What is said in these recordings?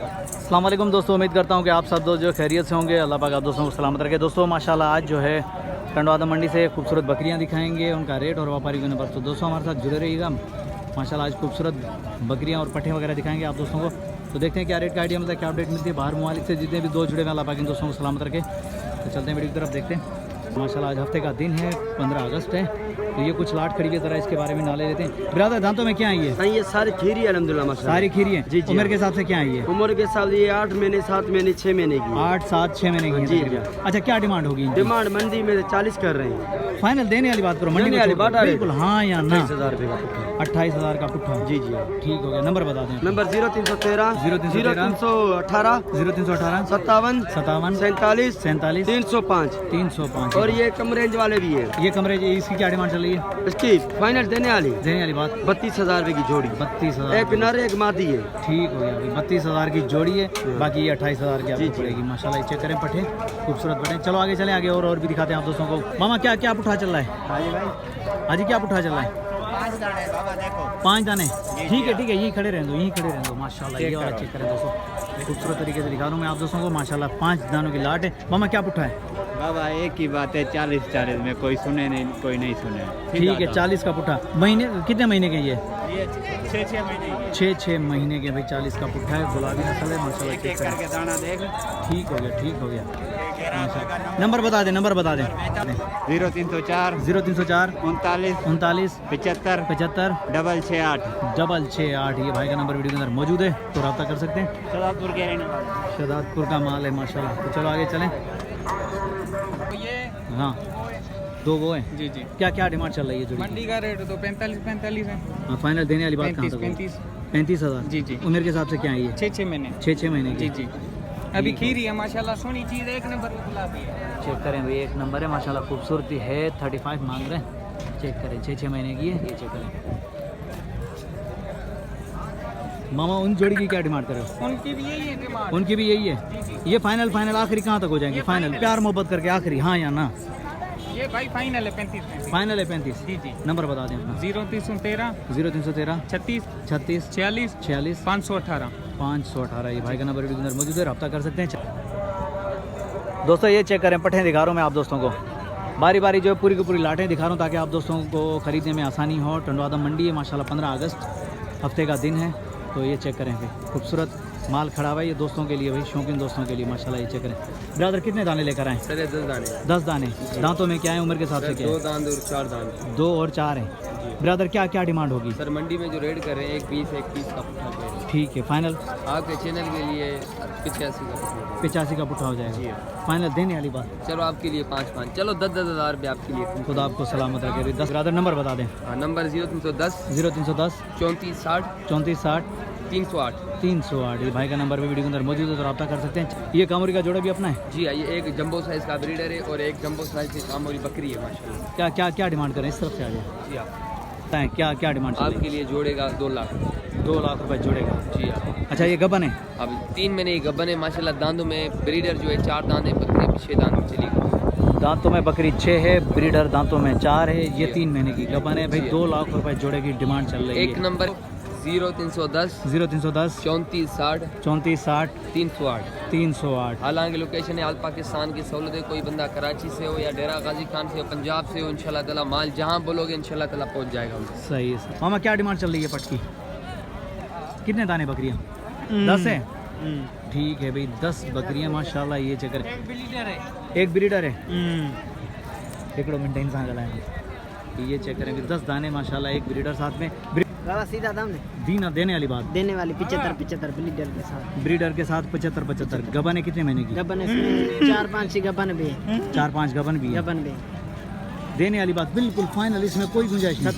अस्सलाम वालेकुम दोस्तों, उम्मीद करता हूँ कि आप सब दोस्त जो खैरियत से होंगे। अल्लाह पाक आप दोस्तों को सलामत रखे। दोस्तों माशाल्लाह आज जो है टंडवादा मंडी से खूबसूरत बकरियाँ दिखाएंगे, उनका रेट और व्यापारी के नंबर। तो दोस्तों हमारे साथ जुड़े रहिएगा। माशाल्लाह आज खूबसूरत बकरियाँ और पट्ठे वगैरह दिखाएंगे आप दोस्तों को। तो देखते हैं क्या रेट का आइडिया मिलता है, क्या अपडेट मिलती है बाहर ममालिक से। जितने भी दोस्त जुड़े हैं अल्लाह पाक इन दोस्तों को सलामत रखे। तो चलते हैं वीडियो की तरफ, देखते हैं। माशाल्लाह आज हफ्ते का दिन है, 15 अगस्त है। तो ये कुछ लाट खड़ी है, ज़रा इसके बारे में नाले लेते हैं। ब्रदर दांतों में क्या आई है? ये सारी खीरी है अल्हम्दुलिल्लाह माशाल्लाह। सारी खीरी है जी जी। उम्र के हिसाब से क्या आई है? उम्र के हिसाब से ये 8 महीने 7 महीने 6 महीने की 8 7 6 महीने की जी है। जी। अच्छा क्या डिमांड होगी इनकी? डिमांड मंडी में 40 कर रहे हैं। फाइनल देने वाली बात करो, मंडी देने में वाली छोड़ बात दो। आ रही है। बिल्कुल हाँ या ना? 28,000 रुपये का पुट्ठा। 28,000 का पुट्ठा। जी जी। ठीक हो गया। नंबर बता दें। नंबर 0313 0313 0318 0318 57 57 47 47 305 305। और ये कम रेंज वाले भी है। ये कमरे इसकी क्या डिमांड चल रही है? इसकी फाइनल देने वाली बात 32,000 रुपये की जोड़ी। 32,000 एक नर एक मादी है। ठीक हो गया भाई। 32,000 की जोड़ी है, बाकी ये 28,000 की जी, आपको पड़ेगी। माशाल्लाह चेक करें पट्टे, खूबसूरत पट्टे। चलो आगे चलें, आगे और भी दिखाते हैं आप दोस्तों को। मामा क्या क्या पुट्ठा चल रहा है? हाँ जी भाई, हाजी क्या पुट्ठा चल रहा है? 5 दाने। ठीक है यहीं खड़े रहने दो, यहीं खड़े रहने दो। माशाल्लाह ये वाला चेक करें दोस्तों, खूबसूरत तरीके से दिखा रहा हूँ मैं आप दोस्तों को। माशाल्लाह 5 दानों की लाट है। मामा क्या पुट्ठा है? बाबा एक ही बात है, 40 में कोई सुने नहीं, कोई नहीं सुने। ठीक है 40 का पुट्ठा। महीने कितने महीने के ये? 6 महीने 6 महीने के भाई 40 का पुट्ठा है। गुलाबी नस्ल है माशाल्लाह। एक करके दाना देख। ठीक हो गया माशाल्लाह। नंबर बता दें 0304 0304 39 39 75 75 668 668। ये भाई का नंबर वीडियो के अंदर मौजूद है, तो रब्ता कर सकते हैं। सदापुर के रहने वाले। शहदादपुर का माल है माशाल्लाह। तो चलो आगे चलें। हाँ दो वो हैं। जी जी। क्या क्या डिमांड चल रही है जोड़ी? मंडी का रेट तो 45 है। हाँ फाइनल देने वाली बात कहाँ तक? 35,000। जी जी। उम्र के हिसाब से क्या है ये? 6 महीने 6 महीने की। जी जी। अभी खीरी है माशाल्लाह, सोनी चीज एक नंबर की गुलाबी है। चेक करें भाई, एक नंबर है माशाल्लाह, खूबसूरती है। 35 मांग रहे हैं। चेक करें 6 महीने की है। ये चेक करें। मामा उन जोड़ी की क्या डिमांड कर रहे हो? उनकी भी यही है डिमांड। उनकी भी यही है। ये फाइनल आखिरी कहाँ तक हो जाएंगे? फाइनल प्यार मोहब्बत करके आखिरी, हाँ या ना? ये भाई फाइनल है 35। फाइनल है 35। जी जी। नंबर बता दें अपना। 0313 0313 36 36 46 46 518। 518। ये भाई का नंबर वीडियो के अंदर मौजूद है, रब्ता कर सकते हैं। दोस्तों ये चेक करें, पट्ठे दिखा रहा हूँ मैं आप दोस्तों को। बारी बारी जो है पूरी की पूरी लाटें दिखा रहा हूँ ताकि आप दोस्तों को खरीदने में आसानी हो। टंडवादा मंडी है माशाल्लाह, 15 अगस्त हफ्ते का दिन है। तो ये चेक करें भाई, खूबसूरत माल खड़ा हुआ है। ये दोस्तों के लिए भाई, शौकीन दोस्तों के लिए माशाल्लाह। ये चेक करें। ब्रदर कितने दाने लेकर आए? 10 दाने। 10 दाने। दांतों में क्या है, उम्र के हिसाब से क्या है? 2 दांत और 4 दांत। 2 और 4 हैं। ब्रदर क्या क्या डिमांड होगी? सर मंडी में जो रेट कर रहे हैं एक पीस का पुट्ठा पे। ठीक है फाइनल आपके चैनल के लिए 85 का पुट्ठा। 85 का पुट्ठा हो जी जाएगा। हाँ। फाइनल देने वाली बात। चलो आपके लिए 5 चलो 10,000 रुपये आपके लिए। खुदा आपको सलामत रखे। 10 ब्रदर नंबर बता दें। हाँ, नंबर 0310 0310 34 60 34 60 308। 308। ये भाई का नंबर भी वीडियो के अंदर मौजूद है, तो रब्ता कर सकते हैं। ये कामोरी का जोड़ा भी अपना है? जी ये एक जंबो साइज का ब्रीडर है और एक जंबो साइज की कामोरी बकरी है माशाल्लाह। क्या क्या क्या डिमांड करें? इस तरफ से आ जाए। जी हाँ, बताएं क्या क्या डिमांड आपके लिए जोड़ेगा 2 लाख। 2 लाख रुपए जोड़ेगा। जी हाँ। अच्छा ये गबन है? अब 3 महीने की गब्बन है माशाल्लाह। दांतों में ब्रीडर जो है 4 दांत है, बकरी 6 दांत चली। दांतों में बकरी 6 है, ब्रीडर दांतों में 4 है। ये 3 महीने की गबन है भाई। 2 लाख रुपए जोड़े की डिमांड चल रही है। एक नंबर 0310 0310 34 60 34 60 308। 308। हालांकि लोकेशन है आल पाकिस्तान की सहूलत है। कोई बंदा कराची से हो या डेरा गाजी खान से हो, पंजाब से हो, इंशाल्लाह ताला माल जहाँ बोलोगे इंशाल्लाह ताला पहुँच जाएगा। सही है। मामा क्या डिमांड चल रही है पट की? कितने दाने बकरियाँ? 10 है। ठीक है भाई 10 बकरियाँ माशाल्लाह। ये चक्कर एक ब्रीडर है। एक ब्रीडर है। एकड़ो मेंटेन कहाँ गला है। ये चेक करें 10 दाने माशाल्लाह, एक ब्रीडर साथ में। बाबा सीधा दाम दे दीना देने वाली बात। देने वाली 75 ब्रीडर के साथ। ब्रीडर के साथ 75 गबन है। कितने महीने की? गबन इसमें 4-5 ही गबन भी है। 4-5 गबन भी है। गबन भी देने वाली बात बिल्कुल फाइनल, इसमें कोई गुंजाइश नहीं।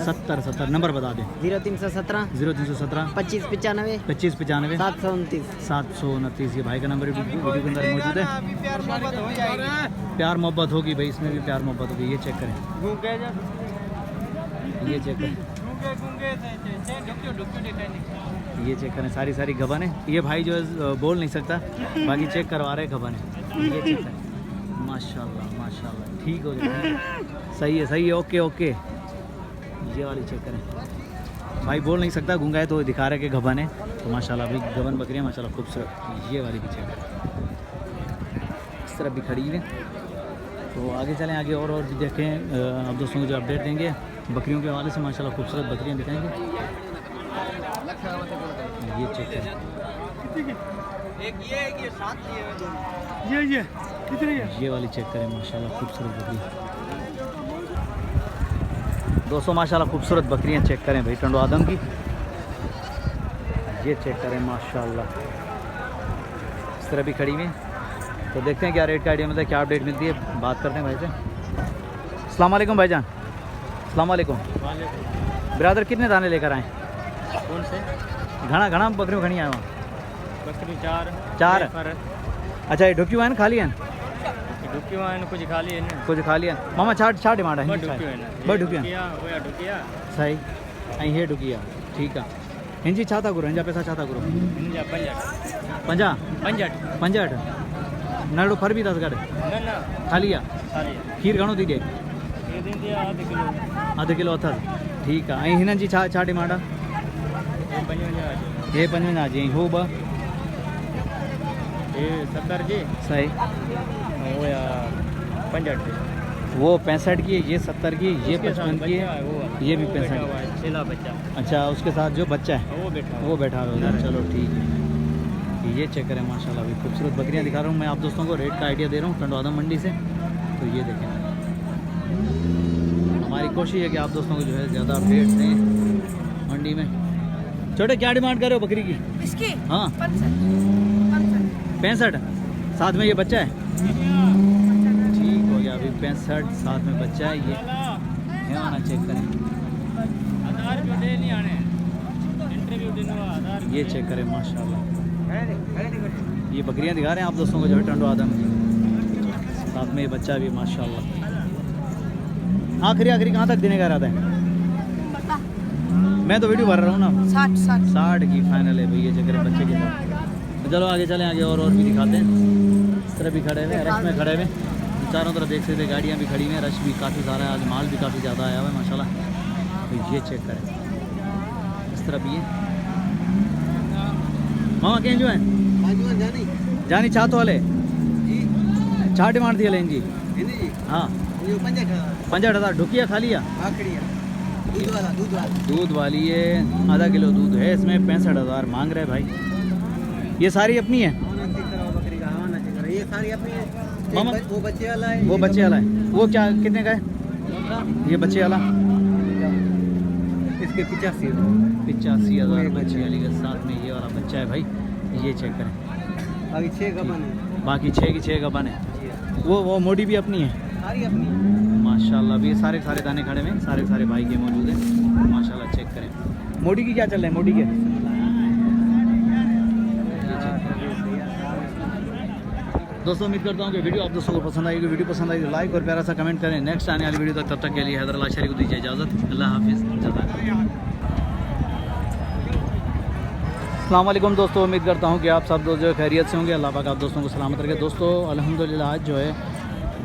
70 नंबर बता दें। 0317 0317 25 95 25 95 729। 729। ये भाई का नंबर वीडियो के अंदर मौजूद है। प्यार मोहब्बत होगी भाई, इसमें भी प्यार मोहब्बत होगी। ये चेक करें, ये चेक करें, ये चेक करें। सारी गबन है। ये भाई जो है बोल नहीं सकता, बाकी चेक करवा रहे गबन है। ये चेक करें माशाल्लाह माशाल्लाह। ठीक हो जाए, सही है ओके। ये वाली चेक करें। भाई बोल नहीं सकता, गूंगा है तो दिखा रहा है कि गबन है। तो माशाल्लाह अभी गबन बकरियाँ माशाल्लाह खूबसूरत। ये वाली भी चेक इस तरफ भी खड़ी है। तो आगे चलें, आगे और भी देखें। आप दोस्तों को जो अपडेट देंगे बकरियों के हवाले से, माशाल्लाह खूबसूरत बकरियाँ दिखाएंगे। ये चेक करें, ये वाली चेक करें माशाल्लाह खूबसूरत बकरी। दोस्तों माशाल्लाह खूबसूरत बकरियां चेक करें भाई टंडो आदम की। ये चेक करें माशाल्लाह, इस तरह भी खड़ी हुई हैं। तो देखते हैं क्या रेट का आइडिया मिलता है, क्या अपडेट मिलती है। बात करते हैं भाई से। अस्सलाम वालेकुम भाईजान। अस्सलाम वालेकुम ब्रदर, कितने दाने लेकर आए? कौन से? घना घना बकरियों खड़ी आए वहाँ? बकरी चार। अच्छा ये ढुकी हुआ है ना, खाली है? ढुकी हुआ है, कुछ खाली है ना, कुछ खाली है मामा। छा डिमांड है बड़ ढुकिया सही ऐं हे ढुकिया ठीक आहे। हिनजी छा था घुरो, हिनजा पैसा छा था घुरो? 50 नड़ो फर बि अथसि गॾु? खाली आहे। खीर घणो थी ॾिए? अधु किलो अथसि ठीकु आहे। ऐं हिननि जी छा डिमांड आहे? हे 55 जी, ऐं हू ॿ? 70 जी सही। वो या 65 की, वो 65 की है, ये 70 की, ये 55 की है, ये भी 65। चला बच्चा। अच्छा उसके साथ जो बच्चा है वो बैठा हुआ है। चलो ठीक है। ये चेक करें माशाल्लाह, अभी खूबसूरत बकरियां दिखा रहा हूँ मैं आप दोस्तों को, रेट का आइडिया दे रहा हूँ टंडो आदम मंडी से। तो ये देखें, हमारी कोशिश है कि आप दोस्तों को जो है ज़्यादा अपडेट दें मंडी में। छोटे क्या डिमांड कर रहे हो बकरी की? इसकी हाँ 65 साथ में ये बच्चा है, ठीक हो गया। अभी 65 साथ में बच्चा है। ये आना चेक करें, ये चेक करें माशाल्लाह। ये बकरियां दिखा रहे हैं आप दोस्तों को जो है टंडो आदम की, साथ में ये बच्चा भी माशाल्लाह। आखिरी कहाँ तक देने का इरादा है? मैं तो वीडियो भर रहा हूँ ना। 60 की फाइनल है भाई। ये चेक करें बच्चे के साथ। तो चलो आगे चलें, आगे और भी दिखाते हैं। इस तरह भी खड़े हुए, रश में खड़े हुए, चारों तरफ देख सकते हैं गाड़ियाँ भी खड़ी हुई हैं, रश भी काफ़ी ज़्यादा है, आज माल भी काफ़ी ज़्यादा आया हुआ है माशाल्लाह। तो ये चेक करें, इस तरह भी है। मामा कहीं जो है जानी चाह तो हले छा डिमांड थी हले जी? हाँ 65,000 ढुकिया खा लिया, दूध वाली है, आधा किलो दूध है इसमें, 65,000 मांग रहे भाई। ये सारी अपनी है? ये सारी अपनी है। मामा वो बच्चे वाला है, वो बच्चे वाला है, वो क्या कितने का है ये बच्चे वाला? इसके 85,000 बच्चे वाली के साथ में ये वाला बच्चा है भाई। ये चेक करें, अभी 6 गबन है, बाकी 6 की 6 गबन है। वो मोडी भी अपनी है सारी अपनी माशाल्लाह। अभी ये सारे दाने खड़े हुए हैं, सारे भाई के मौजूद हैं माशाल्लाह। चेक करें मोडी की क्या चल रहा है, मोडी के दोस्तों। उम्मीद करता हूँ कि वीडियो आप दोस्तों को पसंद आएगी। वीडियो पसंद आएगी तो लाइक और प्यारा सा कमेंट करें। नेक्स्ट आने वाली वीडियो तक, तब तक के लिए हैदर अल्लाह शरीफ को दीजिए इजाज़त। अल्लाह हाफिज़। अस्सलाम वालेकुम दोस्तों, उम्मीद करता हूँ कि आप सब दोस्त जो खैरियत से होंगे। अल्लाह पाक आप दोस्तों को सलामत रखे। दोस्तों अल्हम्दुलिल्लाह आज जो है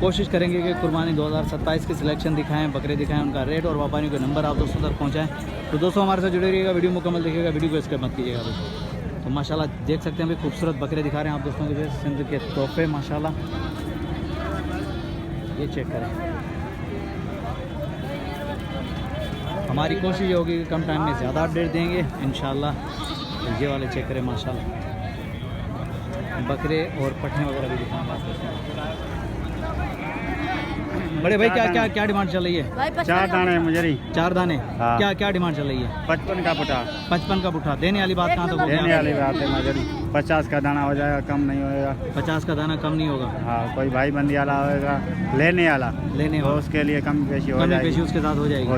कोशिश करेंगे कि कुर्बानी 2027 की सिलेक्शन दिखाएं, बकरे दिखाएं, उनका रेट और व्यापारियों के नंबर आप दोस्तों तक पहुँचाएँ। तो दोस्तों हमारे साथ जुड़े रहिएगा, वीडियो मुकम्मल देखिएगा, वीडियो को स्किप मत कीजिएगा दोस्तों। तो माशाल्लाह देख सकते हैं भाई खूबसूरत बकरे दिखा रहे हैं आप दोस्तों को जो सिंध के तोहफे माशाल्लाह। ये चेक करें, हमारी कोशिश ये होगी कि कम टाइम में ज़्यादा अपडेट देंगे इंशाल्लाह। तो ये वाले चेक करें माशाल्लाह, बकरे और पट्टे वगैरह भी दिखाएंगे आप दोस्तों। बड़े भाई क्या डिमांड चल रही है? 4 दाने मुजरी, 4 दाने। हाँ। क्या डिमांड चल रही है? 55 का पुटा। 55 का पुट्ठा। देने वाली बात कहाँ तक होगी? देने वाली बात है मुजरी, 50 का दाना हो जाएगा, कम नहीं होएगा। 50 का दाना कम नहीं होगा। हाँ, कोई भाई बंदी वाला होएगा, लेने वाला तो उसके लिए कम पेशी हो कमी जाएगी। पेशी उसके साथ हो जाएगी।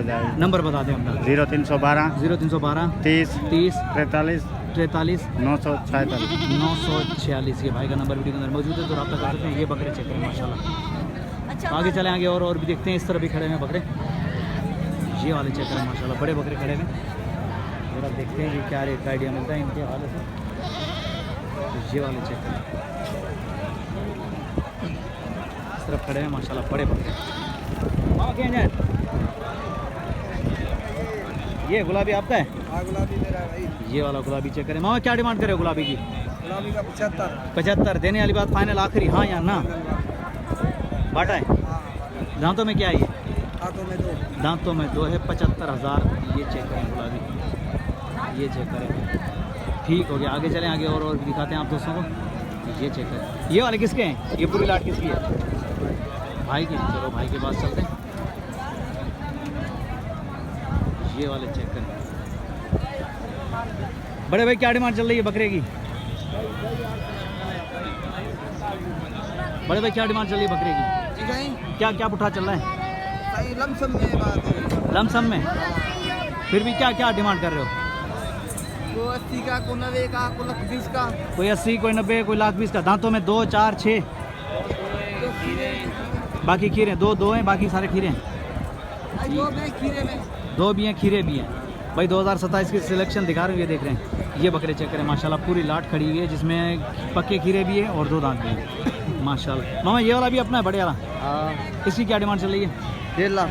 नंबर बता दें अपना। 0312 0312 30 30 43 43 946। 946 ये भाई का नंबर वीडियो के अंदर मौजूद है, तो रब्ता कर सकते हैं। ये बकरे चेक करें माशाल्लाह। आगे चले, आगे और भी देखते हैं। इस तरह भी खड़े हैं बकरे, ये वाले चेक करें माशाल्लाह, बड़े बकरे खड़े हैं। जरा देखते हैं कि क्या रेट का आइडिया मिलता है इनके हवाले से। तो ये वाले चेक करें, इस तरफ खड़े हैं माशाल्लाह, बड़े बकरे। ये गुलाबी आपका है? हाँ गुलाबी मेरा है भाई। ये वाला गुलाबी चेक करें। मामा क्या डिमांड करे गुलाबी की? गुलाबी का 75। 75 देने वाली बात फाइनल आखिरी, हाँ या ना? बाटा है। हाँ दांतों में क्या है ये? हाथों में 2। दांतों में 2 है, 75,000। ये चेक करें गुलाबी, ये चेक करें। ठीक हो गया, आगे चलें, आगे और भी दिखाते हैं आप दोस्तों को। ये चेक करें, ये वाले किसके हैं? ये पूरी लाट किसकी है? भाई की। चलो भाई के पास चलते हैं। ये वाले चेक करें। बड़े भाई क्या डिमांड चल रही है बकरे की? बड़े भाई क्या डिमांड चल रही है बकरे की? ठीक है क्या क्या पुठा चल रहा है? सही लमसम में बात है। लमसम में? फिर भी क्या क्या डिमांड कर रहे हो? को 80 का, को 90 का, को 120 का। कोई 80, कोई 90, कोई 1,20,000 का। दांतों में 2, 4, 6, तो खीरे बाकी खीरे 2 हैं, बाकी सारे खीरे हैं। दो में खीरे में 2 भी हैं, खीरे भी हैं। भाई 2027 की सिलेक्शन दिखा रहे हो, ये देख रहे हैं। ये बकरे चेक करें, माशाल्लाह पूरी लाट खड़ी हुई है, जिसमें पक्के खीरे भी है और 2 दांत भी हैं माशाल्लाह। मामा ये वाला भी अपना है, बड़े वाला? हाँ इसकी क्या डिमांड चल रही है? 1.5 लाख।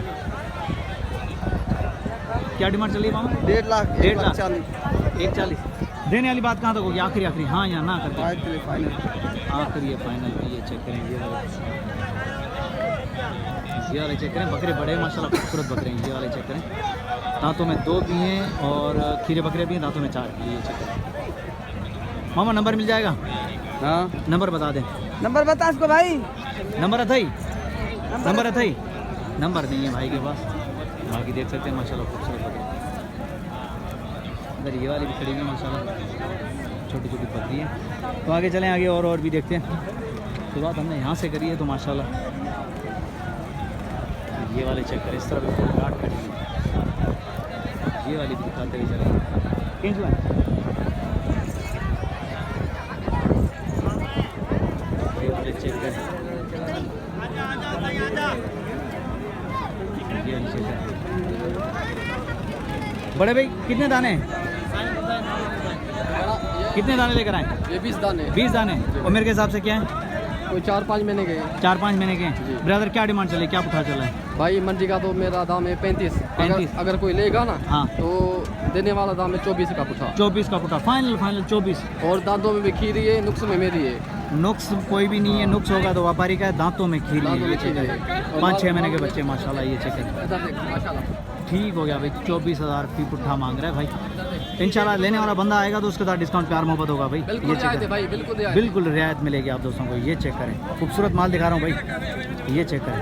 क्या डिमांड चल रही है मामा? 1.5 लाख। 1.5 लाख। 40। 1,40,000 देने वाली बात कहाँ तक होगी? आखिरी आखिरी, हाँ या ना करके? फाइनल। आखिरी है फाइनल। ये चेक करें, ये वाले चेक करें। बकरे बड़े माशाल्लाह, खूबसूरत बकरे हैं। ये वाले चेक करें, दांतों में 2 भी हैं और खीरे बकरे भी हैं, दांतों में 4 भी हैं। ये चेक करें मामा, नंबर मिल जाएगा? हाँ नंबर बता दें। नंबर बता इसको भाई। नंबर अथई, नंबर अथई। नंबर नहीं है भाई के पास। बाकी देख सकते हैं माशाल्लाह खूबसूरत बकरे। इधर ये वाली भी खड़ी हुई है माशाल्लाह, छोटी छोटी बकरी है। तो आगे चलें, आगे और भी देखते हैं। शुरुआत हमने यहाँ से करी है तो माशाल्लाह। ये वाले चेक करें, इस तरह भी लाट खड़ी है। ये वाली भी दिखाते हुए चलें। किंच ला ये वाले चेक करें। ये वाले चेक करें। बड़े भाई कितने दाने हैं? कितने दाने लेकर आए? ये 20 दाने 20 दाने। और मेरे के हिसाब से क्या है? कोई 4-5 महीने के 4-5 महीने के। ब्रदर क्या डिमांड चले, क्या पुठा चला है? भाई मंडी का तो मेरा दाम है 35। 35। अगर कोई लेगा ना हाँ। तो देने वाला दाम है 24 का पुठा। 24 का पुठा, फाइनल 24। और दांतों में भी खीरी है, नुक्स में मेरी है। नुक्स कोई भी नहीं है, नुक्स होगा तो व्यापारी का है। दांतों में खीरी है। दांतों ये में चेक खीरी करें, है। 5-6 महीने के बच्चे माशाल्लाह। ये चेक करें, इधर देख माशाल्लाह। ठीक हो गया भाई। 24,000 फी पुट्ठा मांग रहा है भाई। इंशाल्लाह लेने वाला बंदा आएगा तो उसके साथ डिस्काउंट प्यार मोहब्बत होगा भाई। बिल्कुल ये चेक रियायत है करें, भाई, बिल्कुल रियायत। बिल्कुल रियायत मिलेगी आप दोस्तों को। ये चेक करें, खूबसूरत माल दिखा रहा हूँ भाई। ये चेक करें,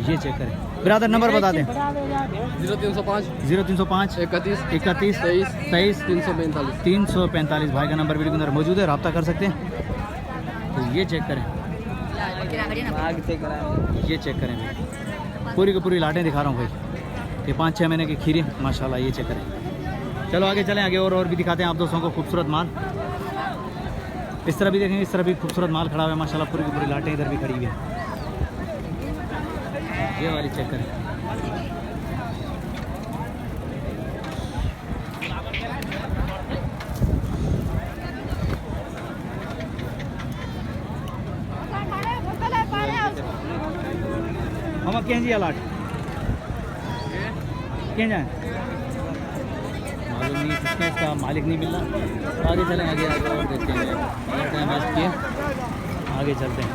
ये चेक करें। ब्रदर नंबर बता दें। 0305 0305 31 31 23 23 345। 345 भाई का नंबर वीडियो के अंदर मौजूद है, रब्ता कर सकते हैं। तो ये चेक करें, ये चेक करें भाई। पूरी की पूरी लाटें दिखा रहा हूँ भाई। ये 5-6 महीने के खीरे माशाल्लाह। ये चेक करें। चलो आगे चलें, आगे और भी दिखाते हैं आप दोस्तों को खूबसूरत माल। इस तरह भी देखेंगे, इस तरह भी खूबसूरत माल खड़ा हुआ है माशाल्लाह। पूरी की पूरी लाटें इधर भी खड़ी हुई है। ये वाली चेक करें। हम क्या जी लाट क्या जाए मालूम नहीं किसका, इसका मालिक नहीं मिल रहा। तो आगे चलें, आगे आगे और देखते हैं। टाइम वेस्ट किए, आगे चलते हैं।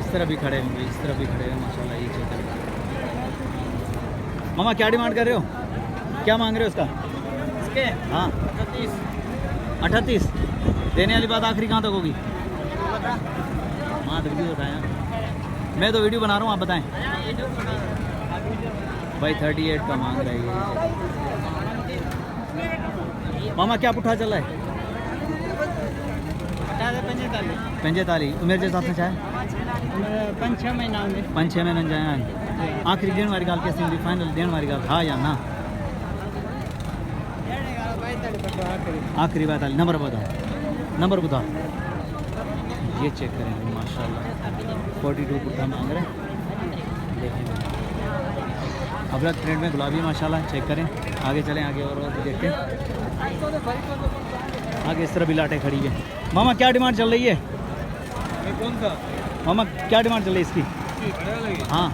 इस तरह भी खड़े हैं, इस तरह भी खड़े हैं माशाल्लाह। ये चेक करें। मामा क्या डिमांड कर रहे हो, क्या मांग रहे हो उसका? इसके हाँ 38। देने वाली बात आखिरी कहाँ तक होगी? हाँ तो वीडियो बताएं, मैं तो वीडियो बना रहा हूँ, आप बताएं भाई। 38 का मांग रहा है ये। मामा क्या पुठा चल रहा है? 45। उम्र के हिसाब से चाहे 5-6 महीना में 5-6 महीने जाए। आखिरी देने वाली गाल कैसे होगी? फाइनल देने वाली गाल हाँ या ना? आखिरी बात वाली नंबर बताओ, नंबर बताओ। ये चेक करें माशाल्लाह। 42 पुट्ठा मांग रहे हैं। देखें अबरत प्रिंट में गुलाबी माशाल्लाह। चेक करें, आगे चलें, आगे और देखते हैं। आगे इस तरह भी लाटें खड़ी है। मामा क्या डिमांड चल रही है? कौन सा मामा क्या डिमांड चल रही है इसकी? हाँ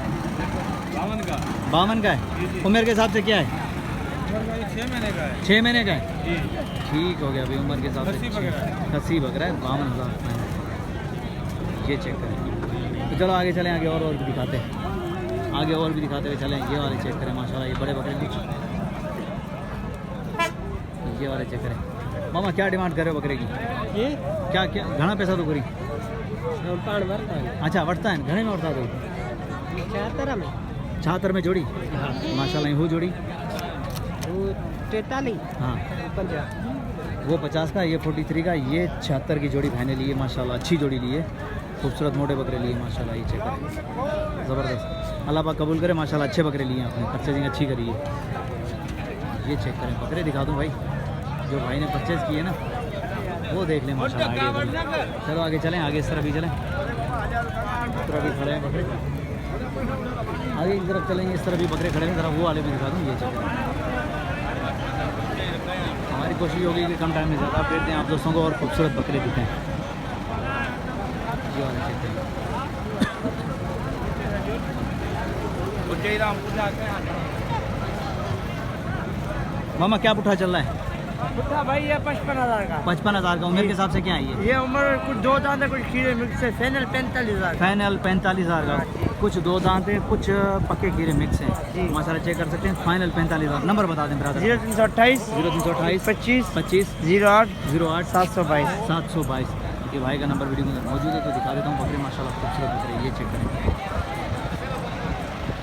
52 का 52 का है। उम्र के हिसाब से क्या है? 6 महीने का है 6 महीने का है। जी। ठीक हो गया भाई, उम्र के हिसाब से 80 बकरा है। 80 बकरा है, 52,000। ये चेक करें। तो चलो आगे चलें, आगे और भी दिखाते हैं, आगे और भी दिखाते हुए चलें। ये वाले चेक करें माशाल्लाह, ये बड़े बकरे कुछ, ये वाले चेक करें। मामा क्या डिमांड कर रहे हो बकरे की? ये क्या क्या घना पैसा तो करी? पाड़ भरता है अच्छा वटता है, घने में वटता तो 76 में 76 में जोड़ी माशाल्लाह। वो जोड़ी 43 हाँ 50 वो 50 का, ये 43 का, ये 76 की जोड़ी भाई ने ली है माशाल्लाह। अच्छी जोड़ी ली है, खूबसूरत मोटे बकरे लिए माशाल्लाह। ये चेक करें, ज़बरदस्त। अल्लाह पाक कबूल करे माशाल्लाह। अच्छे बकरे लिए आपने, परचेजिंग अच्छी करी है। ये चेक करें बकरे, दिखा दूँ भाई जो भाई ने परचेज़ किए ना, वो देख लें माशाल्लाह। आगे चलो आगे चलें, आगे इस तरफ भी चलें, इस तरफ भी खड़े हैं बकरे। आगे की तरफ चलेंगे, इस तरफ भी बकरे खड़े हैं, ज़रा वो वाले भी दिखा दूँ। ये चेक करें। हमारी कोशिश होगी कि कम टाइम में ज़्यादा अपडेट दें आप दोस्तों को और खूबसूरत बकरे दिखें। ये वाले चेक करें। मामा क्या पुट्ठा चल रहा है? पुट्ठा भाई ये 55,000 का 55,000 का। उम्र के हिसाब से क्या है ये उम्र कुछ 2 दांत है, कुछ खीरे मिक्स है। फाइनल 45,000 फाइनल 45,000 का। कुछ 2 दांत है, कुछ पक्के खीरे मिक्स हैं माशाल्लाह। चेक कर सकते हैं। फाइनल 45,000। नंबर बता दें ब्रदर। 0328 0328 25 25 08 08 722 722। ये भाई का नंबर वीडियो में मौजूद है, तो दिखा देता हूँ बकरे माशाल्लाह खूबसूरत बकरे। ये चेक करें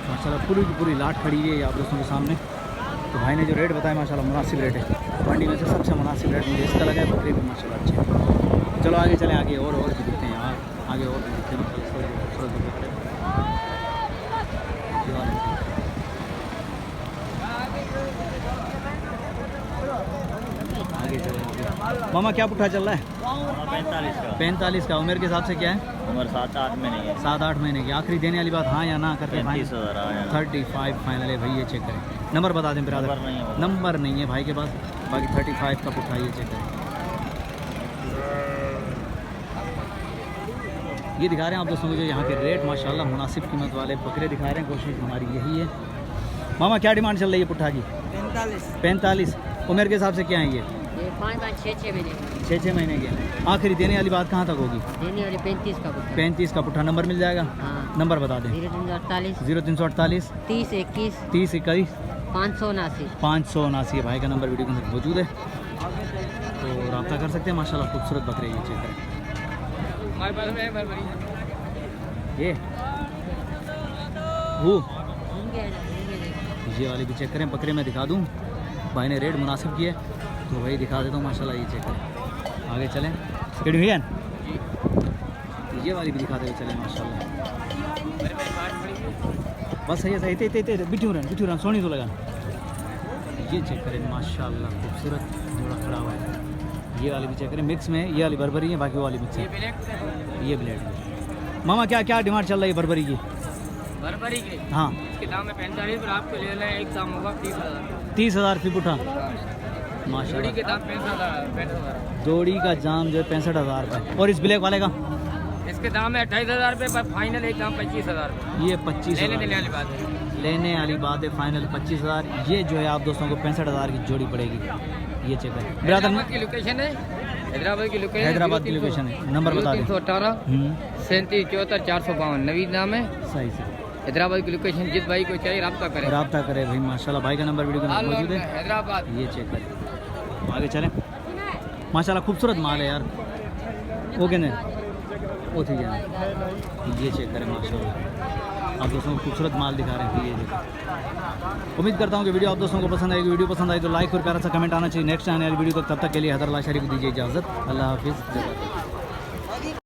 माशाल्लाह, पूरी की पूरी लाट खड़ी हुई है आप दोस्तों के सामने। तो भाई ने जो रेट बताया माशाल्लाह मुनासिब रेट है, मंडी में से सबसे मुनासिब रेट मुझे इसका लगा है। बकरे भी माशाल्लाह अच्छे हैं। चलो आगे चलें, आगे और भी दिखते हैं यार, आगे और भी दिखते हैं माशाल्लाह खूबसूरत बकरे। आगे चलें। मामा क्या पुट्ठा चल रहा है? 45 का। उम्र के हिसाब से क्या है? उम्र 7-8 महीने की 7-8 महीने की। आखिरी देने वाली बात हाँ या ना करके 35,000 आया। 35 फाइनल है भाई। ये चेक करें। नंबर बता दें ब्रदर। नंबर नहीं है। नंबर नहीं है भाई के पास, बाकी 35 का पुट्ठा। ये चेक करें। ये दिखा रहे हैं आप दोस्तों को जो यहाँ के रेट माशाल्लाह मुनासिब कीमत वाले बकरे दिखा रहे हैं। कोशिश हमारी यही है। मामा क्या डिमांड चल रही है पुट्ठा की? 45। उम्र के हिसाब से क्या है ये? 5-6 महीने 6 महीने के। आखिरी देने वाली बात कहाँ तक होगी? देने वाले 35 का पुट्ठा। 35 का पुट्ठा। नंबर मिल जाएगा? हाँ। नंबर बता दें। 0348 0348 30 21 30 21 579 579। भाई का नंबर वीडियो के अंदर मौजूद है, तो रब्ता कर सकते हैं माशाल्लाह। खूबसूरत बकरे ये चेक करें। ये वो ये वाली भी चेक करें बकरे। मैं दिखा दूं, भाई ने रेट मुनासिब किया है तो भाई दिखा देता हूँ माशाल्लाह। ये चेक करें। आगे चलें। भैया ये वाली भी दिखाते हुए चलें माशाल्लाह। बस सही है, सही बिठू रन सोनी तो लगा। ये चेक करें माशाल्लाह, खूबसूरत जोड़ा खड़ा हुआ है। ये वाली भी चेक करें, मिक्स में। ये वाली बर्बरी है, बाकी वो वाली मिक्स है। ये ब्लेड। मामा क्या क्या डिमांड चल रही है बर्बरी की? बर्बरी के हाँ इसके दाम है 45 पर आपको ले लें। एक दाम होगा 30,000। 30,000 फी पुट्ठा जोड़ी माशाल्लाह। के दाम 65,000। जोड़ी का जाम जो है 65,000 रुपये। और इस ब्लैक वाले का? इसके दाम है 28,000 रुपये, पर फाइनल एक दाम 25,000 रुपये। ये 25,000 लेने देने वाली बात है। लेने वाली बात है। फाइनल 25,000। ये जो है आप दोस्तों को 65,000 की जोड़ी पड़ेगी। ये चेक करें ब्रदर। हैदराबाद की लोकेशन है, हैदराबाद की लोकेशन, हैदराबाद की लोकेशन है। नंबर बता दें। 318 37 74 452 नवीद नाम है। सही से हैदराबाद की लोकेशन। जिस भाई को चाहिए रब्ता करें। रब्ता करे भाई माशाल्लाह। भाई का नंबर वीडियो के अंदर मौजूद है। हैदराबाद। ये चेक करें। आगे चलें माशाल्लाह, खूबसूरत माल है यार। वो कहने वो ठीक है। ये चेक करें माशाल्लाह, आप दोस्तों को खूबसूरत माल दिखा रहे हैं। ये देखो। उम्मीद करता हूँ कि वीडियो आप दोस्तों को पसंद आएगी। वीडियो पसंद आई तो लाइक और प्यारा सा कमेंट आना चाहिए। नेक्स्ट आने वाली वीडियो तक, तब तक के लिए हैदर अल्लाह शरीफ दीजिए इजाज़त। अल्लाह हाफिज़।